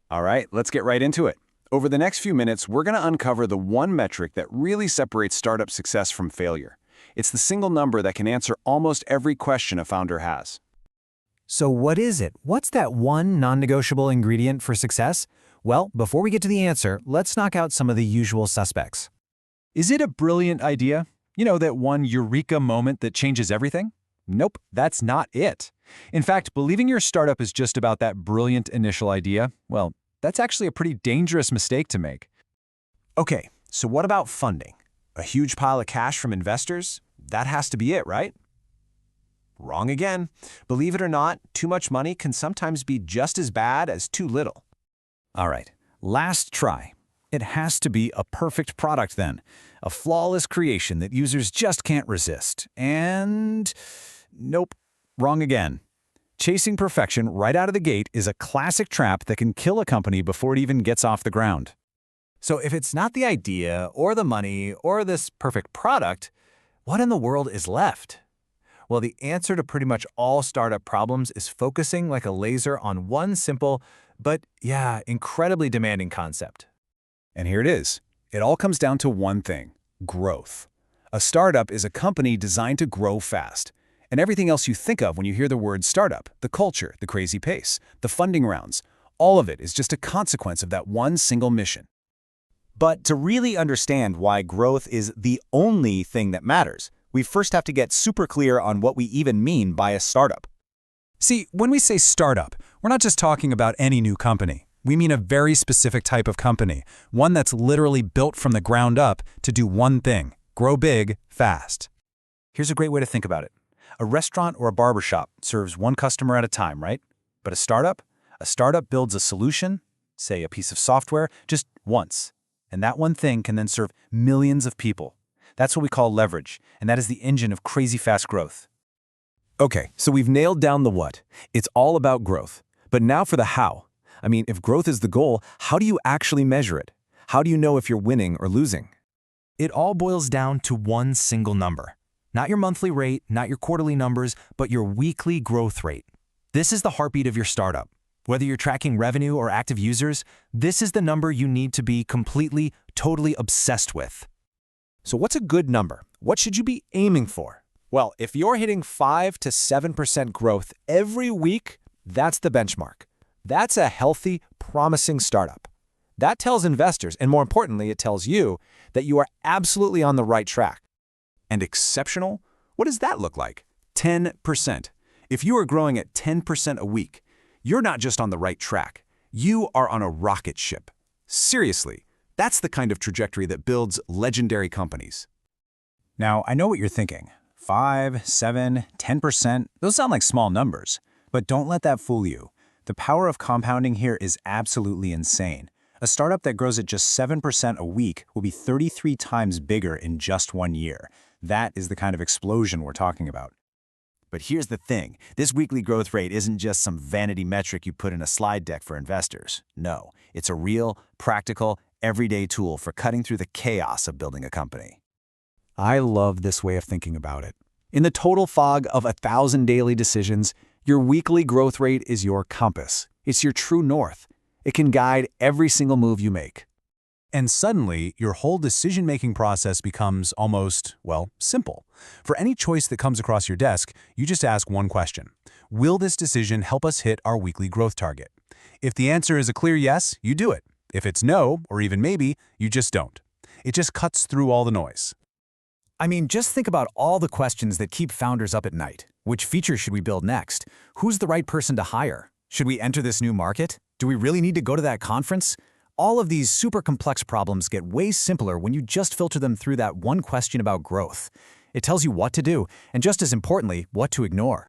All right, let's get right into it. Over the next few minutes, we're going to uncover the one metric that really separates startup success from failure. It's the single number that can answer almost every question a founder has. So what is it? What's that one non-negotiable ingredient for success? Well, before we get to the answer, let's knock out some of the usual suspects. Is it a brilliant idea? You know, that one eureka moment that changes everything? Nope, that's not it. In fact, believing your startup is just about that brilliant initial idea, well, that's actually a pretty dangerous mistake to make. Okay, so what about funding? A huge pile of cash from investors? That has to be it, right? Wrong again. Believe it or not, too much money can sometimes be just as bad as too little. All right, last try. It has to be a perfect product then. A flawless creation that users just can't resist. And nope, wrong again. Chasing perfection right out of the gate is a classic trap that can kill a company before it even gets off the ground. So if it's not the idea or the money or this perfect product, what in the world is left? Well, the answer to pretty much all startup problems is focusing like a laser on one simple, but yeah, incredibly demanding concept. And here it is. It all comes down to one thing: growth. A startup is a company designed to grow fast. And everything else you think of when you hear the word startup, the culture, the crazy pace, the funding rounds, all of it is just a consequence of that one single mission. But to really understand why growth is the only thing that matters, we first have to get super clear on what we even mean by a startup. See, when we say startup, we're not just talking about any new company. We mean a very specific type of company, one that's literally built from the ground up to do one thing: grow big, fast. Here's a great way to think about it. A restaurant or a barbershop serves one customer at a time, right? But a startup builds a solution, say a piece of software, just once. And that one thing can then serve millions of people. That's what we call leverage, and that is the engine of crazy fast growth. Okay, so we've nailed down the what. It's all about growth. But now for the how. I mean, if growth is the goal, how do you actually measure it? How do you know if you're winning or losing? It all boils down to one single number. Not your monthly rate, not your quarterly numbers, but your weekly growth rate. This is the heartbeat of your startup. Whether you're tracking revenue or active users, this is the number you need to be completely, totally obsessed with. So what's a good number? What should you be aiming for? Well, if you're hitting 5 to 7% growth every week, that's the benchmark. That's a healthy, promising startup. That tells investors, and more importantly, it tells you that you are absolutely on the right track. And exceptional? What does that look like? 10%. If you are growing at 10% a week, you're not just on the right track. You are on a rocket ship. Seriously, that's the kind of trajectory that builds legendary companies. Now, I know what you're thinking. 5, 7, 10%, those sound like small numbers. But don't let that fool you. The power of compounding here is absolutely insane. A startup that grows at just 7% a week will be 33 times bigger in just 1 year. That is the kind of explosion we're talking about. But here's the thing. This weekly growth rate isn't just some vanity metric you put in a slide deck for investors. No, it's a real, practical, everyday tool for cutting through the chaos of building a company. I love this way of thinking about it. In the total fog of 1,000 daily decisions, your weekly growth rate is your compass. It's your true north. It can guide every single move you make. And suddenly, your whole decision-making process becomes almost, well, simple. For any choice that comes across your desk, you just ask one question. Will this decision help us hit our weekly growth target? If the answer is a clear yes, you do it. If it's no, or even maybe, you just don't. It just cuts through all the noise. I mean, just think about all the questions that keep founders up at night. Which features should we build next? Who's the right person to hire? Should we enter this new market? Do we really need to go to that conference? All of these super complex problems get way simpler when you just filter them through that one question about growth. It tells you what to do, and just as importantly, what to ignore.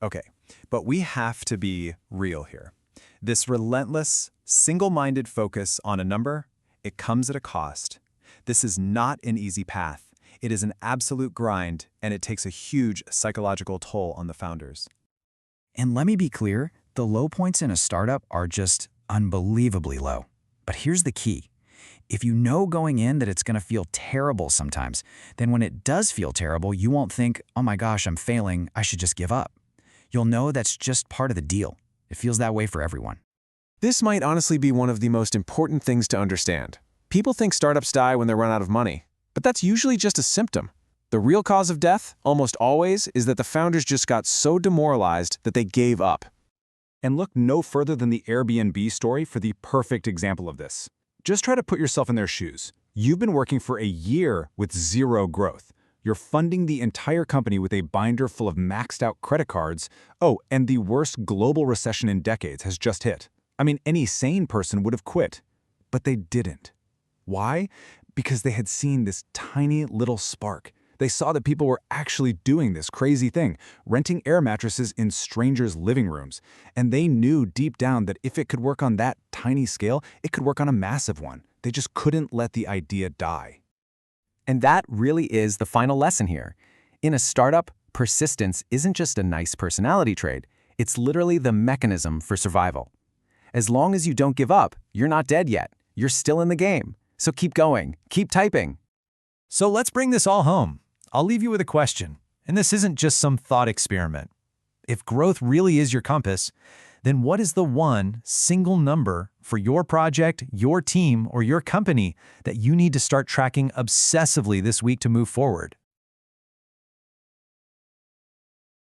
Okay, but we have to be real here. This relentless, single-minded focus on a number, it comes at a cost. This is not an easy path. It is an absolute grind, and it takes a huge psychological toll on the founders. And let me be clear, the low points in a startup are just unbelievably low. But here's the key. If you know going in that it's going to feel terrible sometimes, then when it does feel terrible, you won't think, oh my gosh, I'm failing, I should just give up. You'll know that's just part of the deal. It feels that way for everyone. This might honestly be one of the most important things to understand. People think startups die when they run out of money, but that's usually just a symptom. The real cause of death, almost always, is that the founders just got so demoralized that they gave up. And look no further than the Airbnb story for the perfect example of this. Just try to put yourself in their shoes. You've been working for a year with zero growth. You're funding the entire company with a binder full of maxed out credit cards. Oh, and the worst global recession in decades has just hit. I mean, any sane person would have quit. But they didn't. Why? Because they had seen this tiny little spark. They saw that people were actually doing this crazy thing, renting air mattresses in strangers' living rooms. And they knew deep down that if it could work on that tiny scale, it could work on a massive one. They just couldn't let the idea die. And that really is the final lesson here. In a startup, persistence isn't just a nice personality trait. It's literally the mechanism for survival. As long as you don't give up, you're not dead yet. You're still in the game. So keep going. Keep typing. So let's bring this all home. I'll leave you with a question, and this isn't just some thought experiment. If growth really is your compass, then what is the one single number for your project, your team, or your company that you need to start tracking obsessively this week to move forward?